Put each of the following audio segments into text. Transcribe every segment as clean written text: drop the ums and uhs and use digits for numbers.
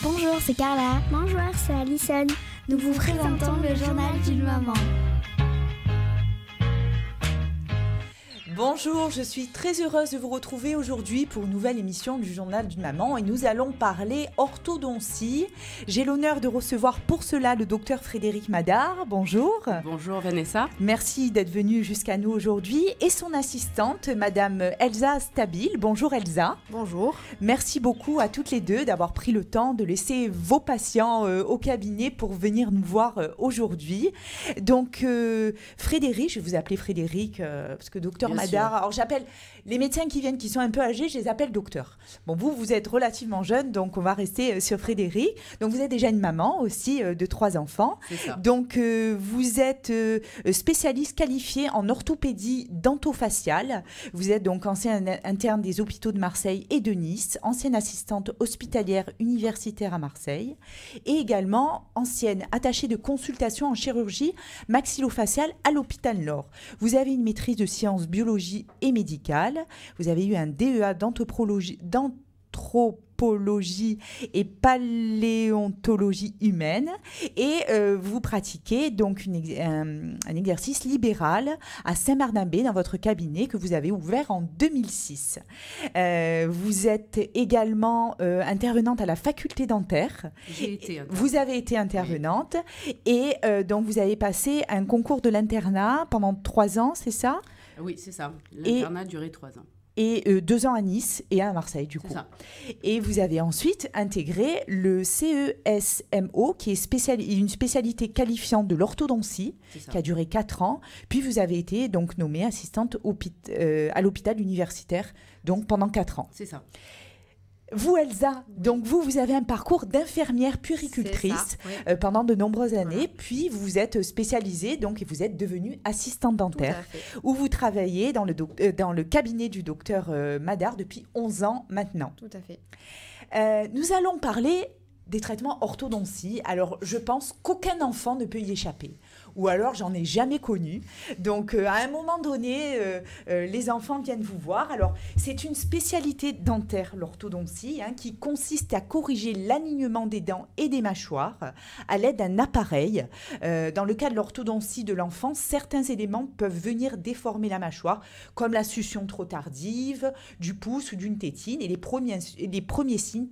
Bonjour, c'est Carla. Bonjour, c'est Alison. Nous vous présentons le journal d'une maman. Bonjour, je suis très heureuse de vous retrouver aujourd'hui pour une nouvelle émission du Journal d'une maman et nous allons parler orthodontie. J'ai l'honneur de recevoir pour cela le docteur Frédéric Madar. Bonjour. Bonjour Vanessa. Merci d'être venue jusqu'à nous aujourd'hui et son assistante, Madame Elsa Stabil. Bonjour Elsa. Bonjour. Merci beaucoup à toutes les deux d'avoir pris le temps de laisser vos patients au cabinet pour venir nous voir aujourd'hui. Donc Frédéric, je vais vous appeler Frédéric parce que docteur Madar. Alors j'appelle les médecins qui viennent, qui sont un peu âgés, je les appelle docteur. Bon, vous êtes relativement jeune, donc on va rester sur Frédéric. Donc vous êtes déjà une maman aussi de 3 enfants. C'est ça. Donc vous êtes spécialiste qualifié en orthopédie dentofaciale. Vous êtes donc ancien interne des hôpitaux de Marseille et de Nice, ancienne assistante hospitalière universitaire à Marseille et également ancienne attachée de consultation en chirurgie maxillofaciale à l'hôpital Nord. Vous avez une maîtrise de sciences biologiques et médicales. Vous avez eu un DEA d'anthropologie et paléontologie humaine et vous pratiquez donc un exercice libéral à Saint-Martin-Bey dans votre cabinet que vous avez ouvert en 2006. Vous êtes également intervenante à la faculté dentaire. Vous avez été intervenante et donc vous avez passé un concours de l'internat pendant 3 ans, c'est ça ? Oui, c'est ça. L'internat a duré 3 ans. Et 2 ans à Nice et 1 à Marseille, du coup. C'est ça. Et vous avez ensuite intégré le CESMO, qui est une spécialité qualifiante de l'orthodontie, qui a duré 4 ans. Puis vous avez été donc nommée assistante à l'hôpital universitaire, donc pendant 4 ans. C'est ça. Vous, Elsa, donc vous avez un parcours d'infirmière puéricultrice pendant de nombreuses années, voilà. Puis vous vous êtes spécialisée donc, et vous êtes devenue assistante dentaire, où vous travaillez dans le cabinet du docteur Madar depuis 11 ans maintenant. Tout à fait. Nous allons parler des traitements orthodontie. Alors, je pense qu'aucun enfant ne peut y échapper. Ou alors, j'en ai jamais connu. Donc, à un moment donné, les enfants viennent vous voir. Alors, c'est une spécialité dentaire, l'orthodontie, qui consiste à corriger l'alignement des dents et des mâchoires à l'aide d'un appareil. Dans le cas de l'orthodontie de l'enfant, certains éléments peuvent venir déformer la mâchoire, comme la succion trop tardive du pouce ou d'une tétine. Et les premiers signes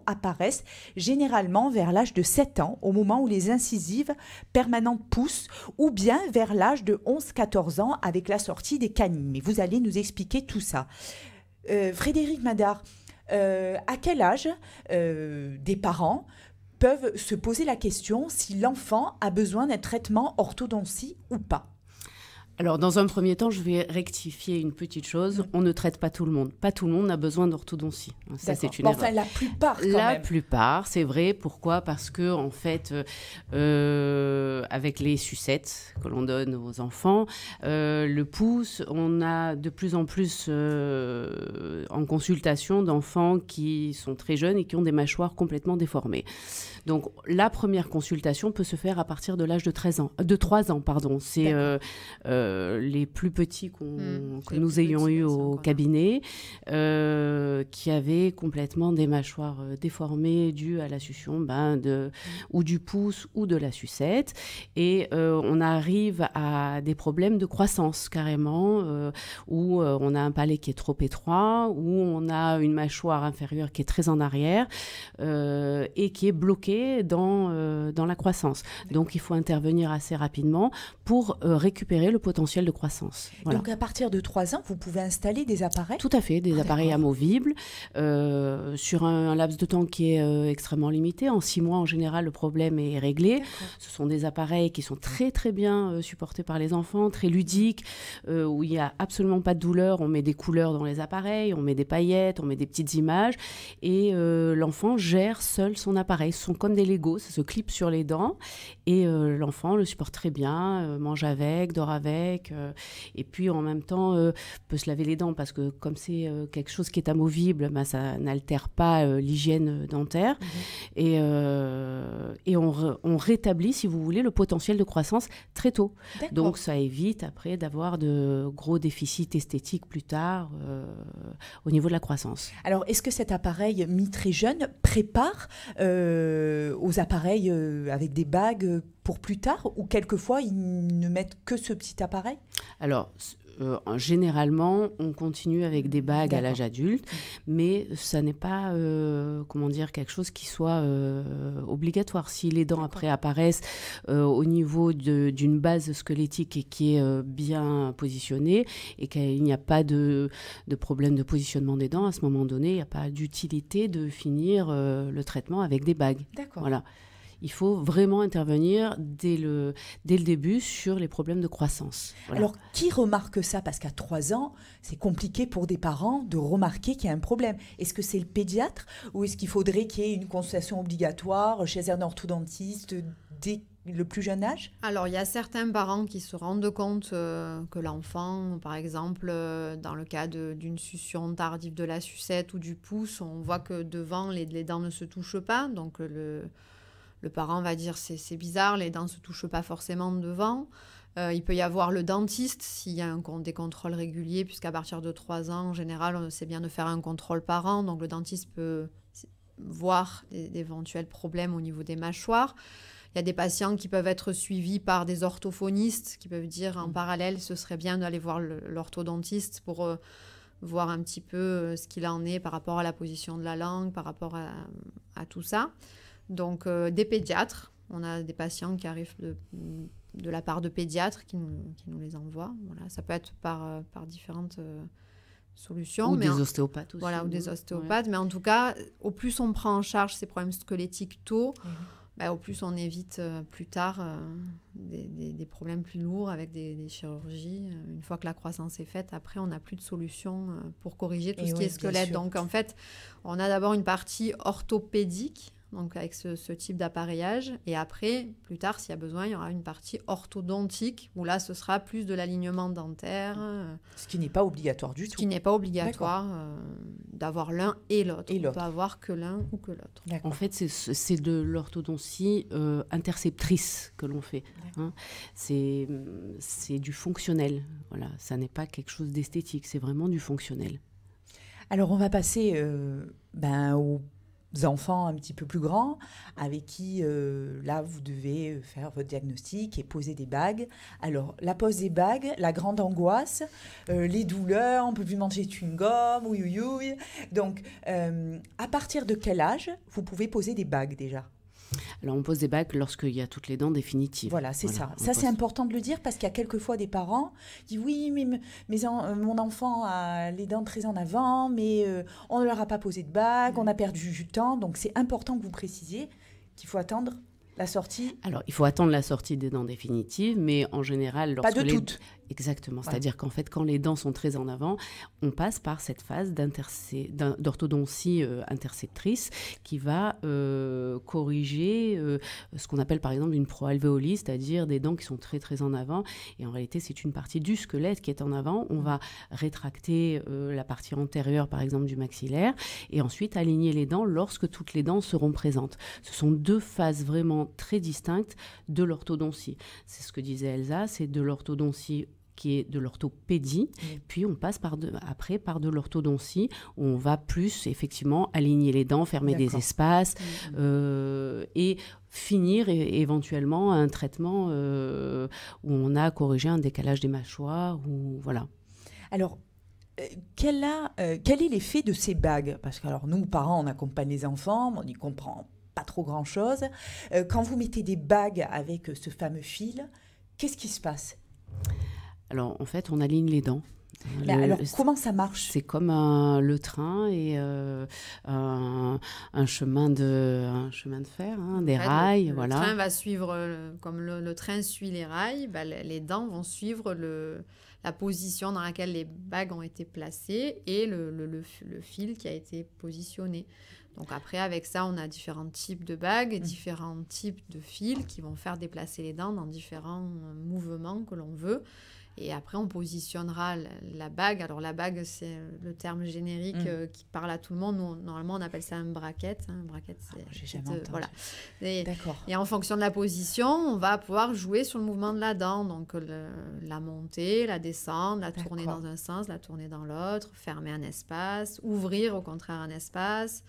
apparaissent généralement vers l'âge de 7 ans, au moment où les incisives permanentes poussent, ou bien vers l'âge de 11-14 ans avec la sortie des canines. Mais vous allez nous expliquer tout ça. Frédéric Madar, à quel âge des parents peuvent se poser la question si l'enfant a besoin d'un traitement orthodontie ou pas ? Alors, dans un premier temps, je vais rectifier une petite chose. On ne traite pas tout le monde. Pas tout le monde a besoin d'orthodontie. Ça, c'est une erreur. Enfin, la plupart, quand même. La plupart, c'est vrai. Pourquoi ? Parce que, en fait, avec les sucettes que l'on donne aux enfants, le pouce, on a de plus en plus en consultation d'enfants qui sont très jeunes et qui ont des mâchoires complètement déformées. Donc, la première consultation peut se faire à partir de l'âge de 3 ans. C'est les plus petits que nous ayons eus au cabinet, qui avaient complètement des mâchoires déformées dues à la succion ou du pouce ou de la sucette. Et on arrive à des problèmes de croissance, carrément, où on a un palais qui est trop étroit, où on a une mâchoire inférieure qui est très en arrière et qui est bloquée dans la croissance. Donc, il faut intervenir assez rapidement pour récupérer le potentiel de croissance. Voilà. Donc, à partir de 3 ans, vous pouvez installer des appareils ? Tout à fait, des appareils amovibles sur un laps de temps qui est extrêmement limité. En 6 mois, en général, le problème est réglé. D'accord. Ce sont des appareils qui sont très, très bien supportés par les enfants, très ludiques, où il n'y a absolument pas de douleur. On met des couleurs dans les appareils, on met des paillettes, on met des petites images et l'enfant gère seul son appareil. Ce sont comme des Legos, ça se clip sur les dents et l'enfant le supporte très bien, mange avec, dort avec. avec. Et puis, en même temps, on peut se laver les dents parce que comme c'est quelque chose qui est amovible, ça n'altère pas l'hygiène dentaire. Et on rétablit, si vous voulez, le potentiel de croissance très tôt. D'accord. Donc, ça évite après d'avoir de gros déficits esthétiques plus tard au niveau de la croissance. Alors, est-ce que cet appareil mis très jeune prépare aux appareils avec des bagues pour plus tard, ou quelquefois ils ne mettent que ce petit appareil? Alors, généralement, on continue avec des bagues à l'âge adulte, mais ça n'est pas, quelque chose qui soit obligatoire. Si les dents après apparaissent au niveau d'une base squelettique et qui est bien positionnée et qu'il n'y a pas de problème de positionnement des dents, à ce moment donné, il n'y a pas d'utilité de finir le traitement avec des bagues. D'accord. Voilà. Il faut vraiment intervenir dès le début sur les problèmes de croissance. Voilà. Alors, qui remarque ça? Parce qu'à 3 ans, c'est compliqué pour des parents de remarquer qu'il y a un problème. Est-ce que c'est le pédiatre ou est-ce qu'il faudrait qu'il y ait une consultation obligatoire chez un orthodontiste dès le plus jeune âge? Alors, il y a certains parents qui se rendent compte que l'enfant, par exemple, dans le cas d'une succion tardive de la sucette ou du pouce, on voit que devant, les dents ne se touchent pas. Donc, le parent va dire c'est bizarre, les dents ne se touchent pas forcément devant. Il peut y avoir le dentiste s'il y a des contrôles réguliers, puisqu'à partir de 3 ans, en général, c'est bien de faire un contrôle par an. Donc le dentiste peut voir d'éventuels problèmes au niveau des mâchoires. Il y a des patients qui peuvent être suivis par des orthophonistes qui peuvent dire en parallèle, ce serait bien d'aller voir l'orthodontiste pour voir un petit peu ce qu'il en est par rapport à la position de la langue, par rapport à tout ça. Donc, des pédiatres. On a des patients qui arrivent de la part de pédiatres qui nous les envoient. Voilà, ça peut être par différentes solutions. Ou des ostéopathes aussi. Voilà, ou des ostéopathes. Ouais. Mais en tout cas, au plus on prend en charge ces problèmes squelettiques tôt, au plus on évite plus tard des problèmes plus lourds avec des chirurgies. Une fois que la croissance est faite, après, on n'a plus de solution pour corriger tout ce qui est squelette. Donc, en fait, on a d'abord une partie orthopédique, donc avec ce type d'appareillage. Et après, plus tard, s'il y a besoin, il y aura une partie orthodontique, où là, ce sera plus de l'alignement dentaire. Ce qui n'est pas obligatoire du tout. Ce qui n'est pas obligatoire d'avoir l'un et l'autre. On ne peut avoir que l'un ou que l'autre. En fait, c'est de l'orthodontie interceptrice que l'on fait. Hein. C'est du fonctionnel. Voilà. Ça n'est pas quelque chose d'esthétique, c'est vraiment du fonctionnel. Alors, on va passer aux enfants un petit peu plus grands avec qui, là, vous devez faire votre diagnostic et poser des bagues. Alors, la pose des bagues, la grande angoisse, les douleurs, on ne peut plus manger de chewing-gum, oui. Donc, à partir de quel âge vous pouvez poser des bagues déjà ? Alors, on pose des bagues lorsqu'il y a toutes les dents définitives. Voilà, c'est ça. Ça, c'est important de le dire parce qu'il y a quelquefois des parents qui disent « Oui, mais mon enfant a les dents très en avant, mais on ne leur a pas posé de bague, on a perdu du temps. » Donc, c'est important que vous précisiez qu'il faut attendre la sortie. Alors, il faut attendre la sortie des dents définitives, mais en général... Pas de toutes. Exactement. Ouais. C'est-à-dire qu'en fait, quand les dents sont très en avant, on passe par cette phase d'orthodontie interceptrice qui va corriger ce qu'on appelle par exemple une proalvéolie, c'est-à-dire des dents qui sont très très en avant. Et en réalité, c'est une partie du squelette qui est en avant. On va rétracter la partie antérieure, par exemple, du maxillaire, et ensuite aligner les dents lorsque toutes les dents seront présentes. Ce sont 2 phases vraiment très distinctes de l'orthodontie. C'est ce que disait Elsa, c'est de l'orthodontie qui est de l'orthopédie, puis on passe après par de l'orthodontie, où on va plus effectivement aligner les dents, fermer des espaces, et finir éventuellement un traitement où on a corrigé un décalage des mâchoires, ou voilà. Alors, quel est l'effet de ces bagues ? Parce que alors, nous, parents, on accompagne les enfants, on n'y comprend pas trop grand-chose. Quand vous mettez des bagues avec ce fameux fil, qu'est-ce qui se passe ? Alors, en fait, on aligne les dents. Alors, comment ça marche ? C'est comme le train et un chemin de fer, des rails. Le train va suivre, comme le train suit les rails, les dents vont suivre la position dans laquelle les bagues ont été placées et le fil qui a été positionné. Donc après, avec ça, on a différents types de bagues, différents types de fils qui vont faire déplacer les dents dans différents mouvements que l'on veut. Et après, on positionnera la bague. Alors, la bague, c'est le terme générique qui parle à tout le monde. Nous, normalement, on appelle ça un bracket. Un bracket, j'ai jamais entendu. Voilà. D'accord. Et en fonction de la position, on va pouvoir jouer sur le mouvement de la dent. Donc, la montée, la descendre, la tourner dans un sens, la tourner dans l'autre, fermer un espace, ouvrir au contraire un espace,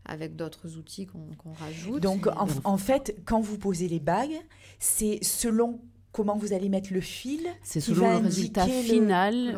avec d'autres outils qu'on rajoute. Donc, en fait, quand vous posez les bagues, c'est selon comment vous allez mettre le fil. C'est selon le résultat final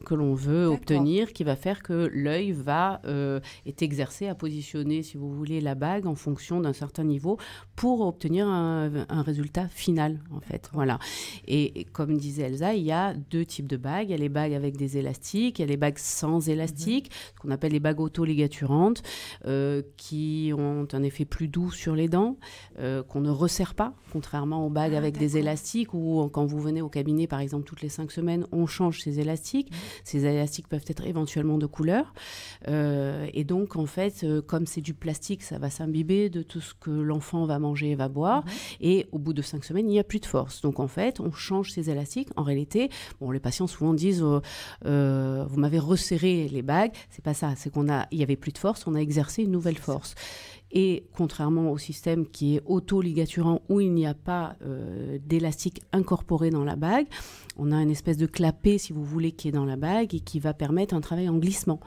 que l'on veut obtenir, qui va faire que l'œil est exercé à positionner, si vous voulez, la bague en fonction d'un certain niveau pour obtenir un résultat final, en fait. Voilà. Et comme disait Elsa, il y a 2 types de bagues. Il y a les bagues avec des élastiques, il y a les bagues sans élastique, ce qu'on appelle les bagues auto-ligaturantes, qui ont un effet plus doux sur les dents, qu'on ne resserre pas, contrairement aux bagues avec des élastiques, ou quand vous venez au cabinet, par exemple, toutes les 5 semaines, on change ces élastiques. Ces élastiques peuvent être éventuellement de couleur. Et donc, en fait, comme c'est du plastique, ça va s'imbiber de tout ce que l'enfant va manger et va boire. Et au bout de 5 semaines, il n'y a plus de force. Donc, en fait, on change ces élastiques. En réalité, les patients souvent disent vous m'avez resserré les bagues. C'est pas ça. C'est il y avait plus de force. On a exercé une nouvelle force. Et contrairement au système qui est auto-ligaturant, où il n'y a pas d'élastique incorporé dans la bague, on a une espèce de clapet, si vous voulez, qui est dans la bague et qui va permettre un travail en glissement.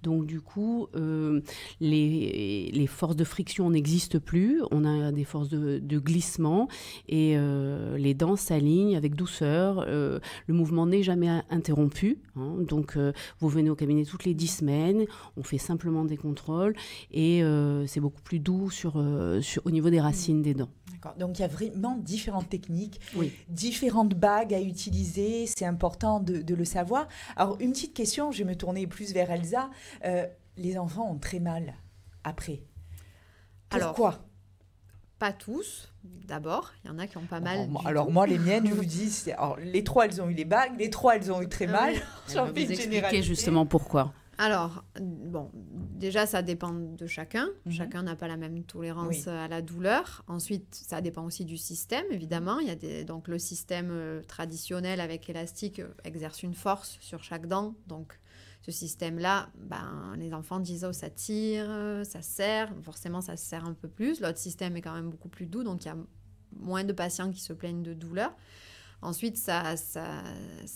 Donc, du coup, les forces de friction n'existent plus. On a des forces de glissement et les dents s'alignent avec douceur. Le mouvement n'est jamais interrompu. Donc, vous venez au cabinet toutes les 10 semaines. On fait simplement des contrôles et c'est beaucoup plus doux au niveau des racines des dents. D'accord. Donc, il y a vraiment différentes techniques, différentes bagues à utiliser. C'est important de le savoir. Alors, une petite question, je vais me tourner plus vers Elsa. Les enfants ont très mal après. Pourquoi ? Alors, pas tous, d'abord. Il y en a qui ont pas mal. Alors, moi, les miennes, je vous dis, les 3, elles ont eu les bagues. Les 3, elles ont eu très mal. J'ai envie de expliquer justement pourquoi. Alors, déjà, ça dépend de chacun. Chacun n'a pas la même tolérance à la douleur. Ensuite, ça dépend aussi du système, évidemment. Donc, le système traditionnel avec élastique exerce une force sur chaque dent. Donc, ce système-là, les enfants disent « ça tire, ça serre ». Forcément, ça serre un peu plus. L'autre système est quand même beaucoup plus doux. Donc, il y a moins de patients qui se plaignent de douleur. Ensuite, ça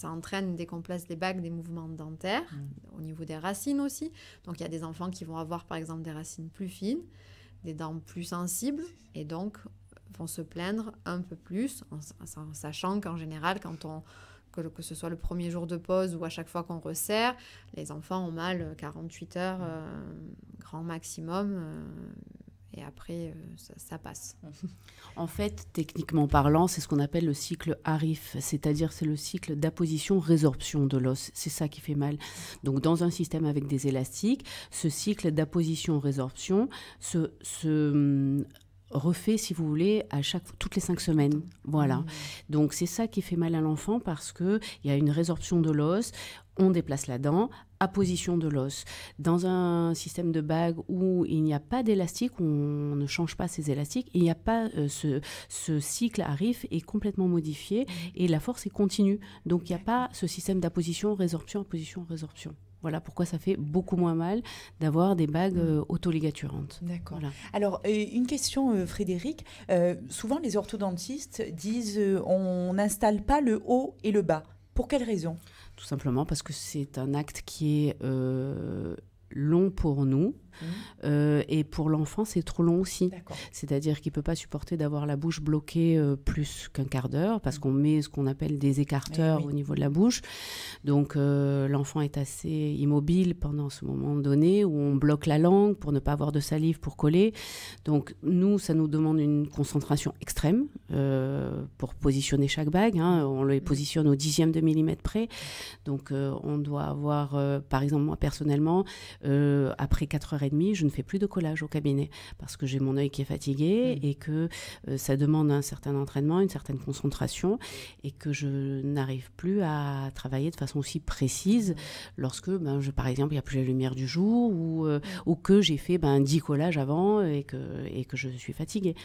entraîne, dès qu'on place les bagues, des mouvements dentaires, au niveau des racines aussi. Donc, il y a des enfants qui vont avoir, par exemple, des racines plus fines, des dents plus sensibles, et donc vont se plaindre un peu plus, en sachant qu'en général, que ce soit le premier jour de pause ou à chaque fois qu'on resserre, les enfants ont mal 48 heures, grand maximum. Et après, ça passe. En fait, techniquement parlant, c'est ce qu'on appelle le cycle ARIF, c'est-à-dire c'est le cycle d'apposition-résorption de l'os. C'est ça qui fait mal. Donc, dans un système avec des élastiques, ce cycle d'apposition-résorption se refait, si vous voulez, toutes les 5 semaines. Voilà. Donc, c'est ça qui fait mal à l'enfant parce qu'il y a une résorption de l'os, on déplace la dent, apposition de l'os. Dans un système de bague où il n'y a pas d'élastique, on ne change pas ces élastiques, il n'y a pas ce cycle ARIF est complètement modifié et la force est continue. Donc, il n'y a pas ce système d'apposition, résorption, apposition, résorption. Voilà pourquoi ça fait beaucoup moins mal d'avoir des bagues autoligaturantes. D'accord. Voilà. Alors, une question, Frédéric. Souvent, les orthodontistes disent on n'installe pas le haut et le bas. Pour quelle raison ? Tout simplement parce que c'est un acte qui est long pour nous. Et pour l'enfant, c'est trop long aussi. D'accord. C'est-à-dire qu'il ne peut pas supporter d'avoir la bouche bloquée plus qu'un quart d'heure parce qu'on met ce qu'on appelle des écarteurs au niveau de la bouche. Donc, l'enfant est assez immobile pendant ce moment donné où on bloque la langue pour ne pas avoir de salive pour coller. Donc, ça nous demande une concentration extrême pour positionner chaque bague. On les positionne au 10e de millimètre près. Donc, on doit avoir, par exemple, moi personnellement, après 4h30 2h30, je ne fais plus de collage au cabinet parce que j'ai mon œil qui est fatigué et que ça demande un certain entraînement, une certaine concentration et que je n'arrive plus à travailler de façon aussi précise lorsque, par exemple, il n'y a plus la lumière du jour ou que j'ai fait 10 collages avant et que je suis fatiguée.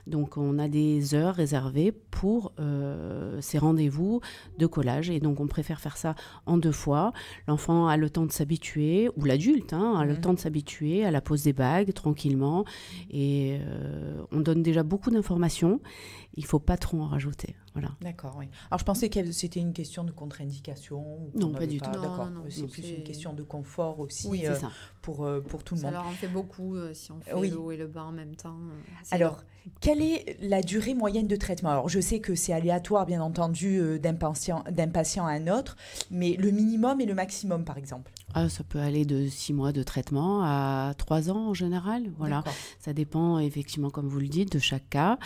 Donc, on a des heures réservées pour ces rendez-vous de collage et donc on préfère faire ça en 2 fois. L'enfant a le temps de s'habituer, ou l'adulte a le temps de s'habituer à la pose des bagues tranquillement et on donne déjà beaucoup d'informations. Il ne faut pas trop en rajouter. Voilà. D'accord, oui. Alors, je pensais que c'était une question de contre-indication. Non, pas du tout. D'accord. C'est plus une question de confort aussi c'est ça. Pour tout le monde. Ça leur en fait beaucoup si on fait le haut et le bas en même temps. Alors, quelle est la durée moyenne de traitement? Alors, je sais que c'est aléatoire, bien entendu, d'un patient à un autre, mais le minimum et le maximum, par exemple? Ça peut aller de 6 mois de traitement à 3 ans en général. Voilà. Ça dépend effectivement, comme vous le dites, de chaque cas.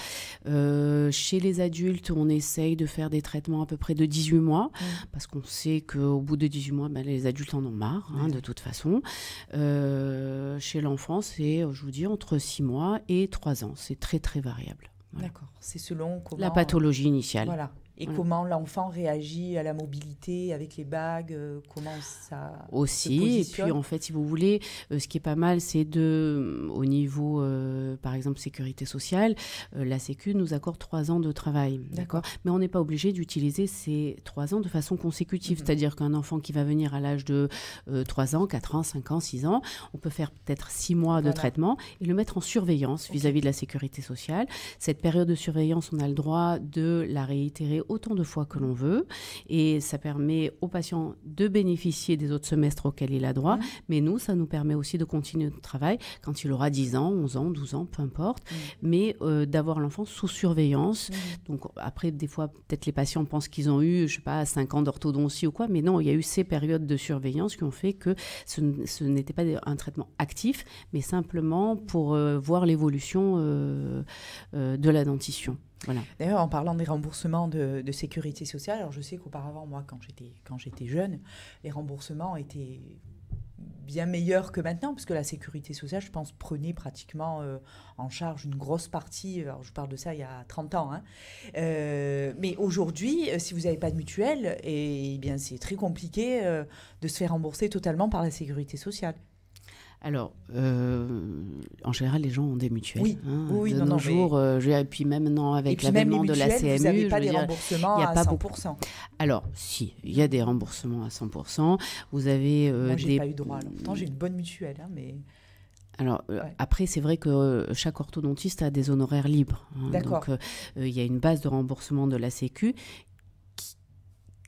Chez les adultes, on essaye de faire des traitements à peu près de 18 mois parce qu'on sait qu'au bout de 18 mois, les adultes en ont marre, de toute façon. Chez l'enfant, c'est, je vous dis, entre 6 mois et 3 ans. C'est très, très variable. Voilà. D'accord. C'est selon comment... La pathologie initiale. Voilà. Et comment l'enfant réagit à la mobilité avec les bagues, comment ça aussi, se positionne. Et puis en fait, si vous voulez, ce qui est pas mal, c'est au niveau, par exemple, sécurité sociale, la Sécu nous accorde 3 ans de travail. D'accord. Mais on n'est pas obligé d'utiliser ces 3 ans de façon consécutive. C'est-à-dire qu'un enfant qui va venir à l'âge de 3 ans, 4 ans, 5 ans, 6 ans, on peut faire peut-être 6 mois de traitement et le mettre en surveillance vis-à-vis de la sécurité sociale. Cette période de surveillance, on a le droit de la réitérer autant de fois que l'on veut et ça permet au patient de bénéficier des autres semestres auxquels il a droit, mais nous, ça nous permet aussi de continuer notre travail quand il aura 10 ans, 11 ans, 12 ans, peu importe, mais d'avoir l'enfant sous surveillance. Donc après, des fois, peut-être les patients pensent qu'ils ont eu, 5 ans d'orthodontie ou quoi, mais non, il y a eu ces périodes de surveillance qui ont fait que ce n'était pas un traitement actif, mais simplement pour voir l'évolution de la dentition. Voilà. D'ailleurs, en parlant des remboursements de sécurité sociale, alors je sais qu'auparavant, moi, quand j'étais jeune, les remboursements étaient bien meilleurs que maintenant, parce que la sécurité sociale, je pense, prenait pratiquement en charge une grosse partie. Alors, je parle de ça il y a 30 ans. Mais aujourd'hui, si vous n'avez pas de mutuelle, bien, c'est très compliqué de se faire rembourser totalement par la sécurité sociale. Alors, en général, les gens ont des mutuelles. Oui, de nos jours, et puis même maintenant, avec l'avènement de la CMU, vous n'avez pas des remboursements à 100%. Alors, si, il y a des remboursements à 100%. Vous avez moi, je n'ai pas eu droit. Alors, pourtant, j'ai une bonne mutuelle, mais... Alors, après, c'est vrai que chaque orthodontiste a des honoraires libres. D'accord. Donc, il y a une base de remboursement de la Sécu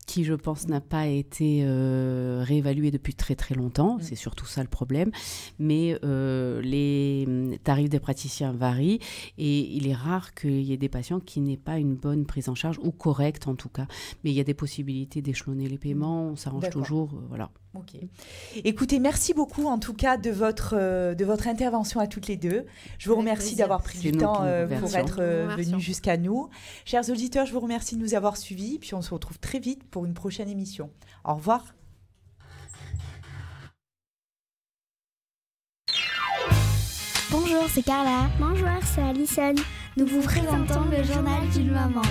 qui, je pense, n'a pas été réévalué depuis très très longtemps. C'est surtout ça le problème. Mais les tarifs des praticiens varient et il est rare qu'il y ait des patients qui n'aient pas une bonne prise en charge, ou correcte en tout cas. Mais il y a des possibilités d'échelonner les paiements, on s'arrange toujours. Voilà. Ok. Écoutez, merci beaucoup en tout cas de votre intervention à toutes les deux. Je vous remercie d'avoir pris du temps pour être venus jusqu'à nous. Chers auditeurs, je vous remercie de nous avoir suivis. Puis on se retrouve très vite pour une prochaine émission. Au revoir. Bonjour, c'est Carla. Bonjour, c'est Alison. Nous vous présentons le journal d'une maman.